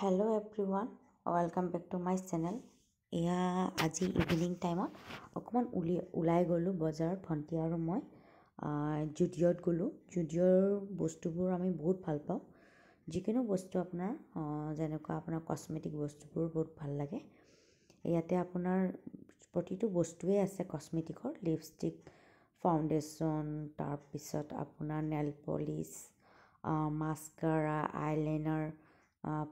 Hello everyone, welcome back to my channel. এয়া আজি evening টাইমত অকমান উলাই গ'লো বজাৰত ভণ্টি আৰু মই জুডিঅ'ত গ'লো। জুডিঅ'ৰ বস্তুবোৰ আমি বহুত ভাল পাওঁ। যিকোনো বস্তু আপোনাৰ যেনেকুৱা আপোনাৰ কসমেটিক বস্তুবোৰ বহুত ভাল লাগে। ইয়াতে আপোনাৰ প্ৰতিটো বস্তুৱে আছে কসমেটিকৰ, লিপষ্টিক, ফাউণ্ডেশ্যন, তাৰপিছত আপোনাৰ নেল পলিছ, মাস্কাৰা, আইলাইনাৰ,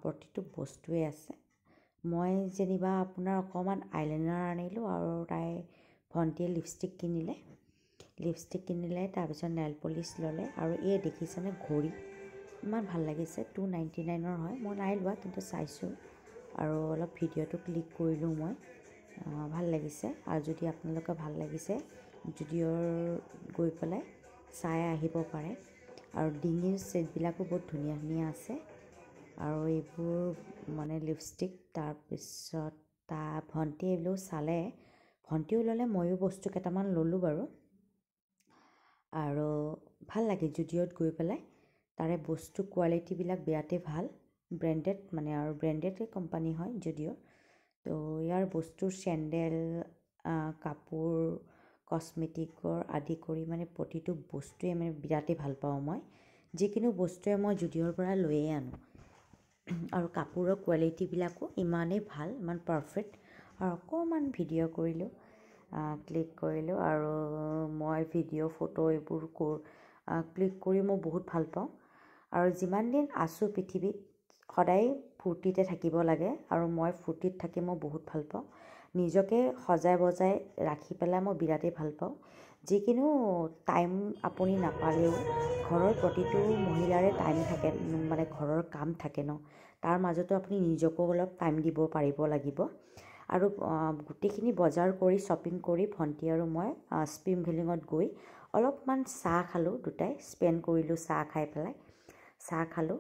প্ৰতিটো বস্তুৱে আছে। মই যেনিবা আপোনাৰ অকণমান আইলাইনাৰ আনিলোঁ আৰু ভণ্টিয়ে লিপষ্টিক কিনিলে তাৰপিছত নেল পলিছ ল'লে আৰু এই দেখিছেনে ঘড়ী ইমান ভাল লাগিছে। 299 হয়। মই নাই লোৱা কিন্তু চাইছোঁ আৰু অলপ ভিডিঅ'টো ক্লিক কৰিলোঁ মই। ভাল লাগিছে আৰু যদি আপোনালোকে ভাল লাগিছে জুডিঅ'ৰ গৈ পেলাই চাই আহিব পাৰে। আৰু ডিঙিৰ ছেটবিলাকো বহুত ধুনীয়া ধুনীয়া আছে আৰু এইবোৰ মানে লিপষ্টিক। তাৰপিছত ভণ্টিয়ে এইবোৰ চালে, ভণ্টিও ল'লে, ময়ো বস্তু কেইটামান ল'লোঁ বাৰু। আৰু ভাল লাগে জুডিঅ'ত গৈ পেলাই, তাৰে বস্তু কোৱালিটিবিলাক বিৰাটেই ভাল, ব্ৰেণ্ডেড মানে আৰু ব্ৰেণ্ডেডেই কোম্পানী হয় জুডিঅ'। তো ইয়াৰ বস্তুৰ চেণ্ডেল, কাপোৰ, কসমেটিকৰ আদি কৰি মানে প্ৰতিটো বস্তুৱে মানে বিৰাটেই ভাল পাওঁ মই। যিকোনো বস্তুৱে মই জুডিঅ'ৰ পৰা লৈয়ে আনো আৰু কাপোৰৰ কোৱালিটিবিলাকো ইমানেই ভাল, ইমান পাৰফেক্ট। আৰু অকণমান ভিডিঅ' কৰিলোঁ, ক্লিক কৰিলোঁ আৰু মই ভিডিঅ' ফটো এইবোৰ ক্লিক কৰি মই বহুত ভাল পাওঁ। আৰু যিমান দিন আছোঁ পৃথিৱীত সদায় ফূৰ্তিতে থাকিব লাগে আৰু মই ফূৰ্তিত থাকি মই বহুত ভাল পাওঁ। নিজকে সজাই বজাই ৰাখি পেলাই মই বিৰাটেই ভাল পাওঁ। যিকোনো টাইম আপুনি নাপালেও ঘৰৰ প্ৰতিটো মহিলাৰে টাইম থাকে, মানে ঘৰৰ কাম থাকে ন, তাৰ মাজতো আপুনি নিজকো অলপ টাইম দিব পাৰিব লাগিব। আৰু গোটেইখিনি বজাৰ কৰি শ্বপিং কৰি ভণ্টি আৰু মই স্প্ৰিং ভেলিঙত গৈ অলপমান চাহ খালোঁ, দুটাই স্পেণ্ড কৰিলোঁ চাহ খাই পেলাই। চাহ খালোঁ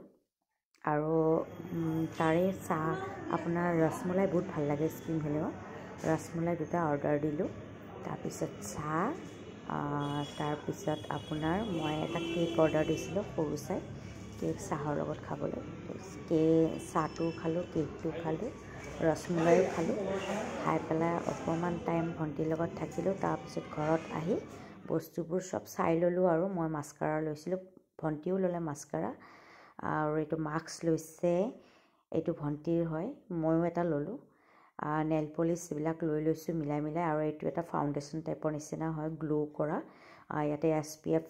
আৰু তাৰে চাহ আপোনাৰ ৰসমলাই বহুত ভাল লাগে স্প্ৰিং ভেলিঙত। ৰসমলাই দুটা অৰ্ডাৰ দিলোঁ। তাৰপিছত চাহ, তাৰপিছত আপোনাৰ মই এটা কেক অৰ্ডাৰ দিছিলোঁ সৰু চাই, কেক চাহৰ লগত খাবলৈ। চাহটোও খালোঁ, কেকটো খালোঁ, ৰসমলাইও খালোঁ। খাই পেলাই অকণমান টাইম ভণ্টিৰ লগত থাকিলোঁ। তাৰপিছত ঘৰত আহি বস্তুবোৰ চব চাই ল'লোঁ আৰু মই মাস্কাৰা লৈছিলোঁ, ভণ্টিও ল'লে মাস্কাৰা। আৰু এইটো মাস্ক লৈছে, এইটো ভণ্টিৰ হয়, ময়ো এটা ল'লোঁ। নেল পলিছ এইবিলাক লৈছোঁ মিলাই আৰু এইটো এটা ফাউণ্ডেশ্যন টাইপৰ নিচিনা হয়, গ্ল' কৰা। ইয়াতে SPF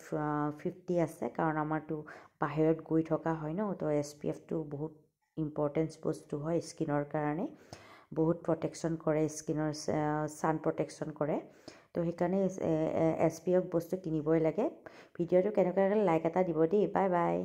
50 আছে, কাৰণ আমাৰতো বাহিৰত গৈ থকা হয় ন, তো SPFটো বহুত ইম্পৰ্টেঞ্চ বস্তু হয় স্কিনৰ কাৰণে, বহুত প্ৰটেকশ্যন কৰে স্কিনৰ, ছান প্ৰটেকশ্যন কৰে। তো সেইকাৰণে SPF বস্তু কিনিবই লাগে। ভিডিঅ'টো কেনেকুৱা লাগিলে লাইক এটা দিব দেই। Bye bye.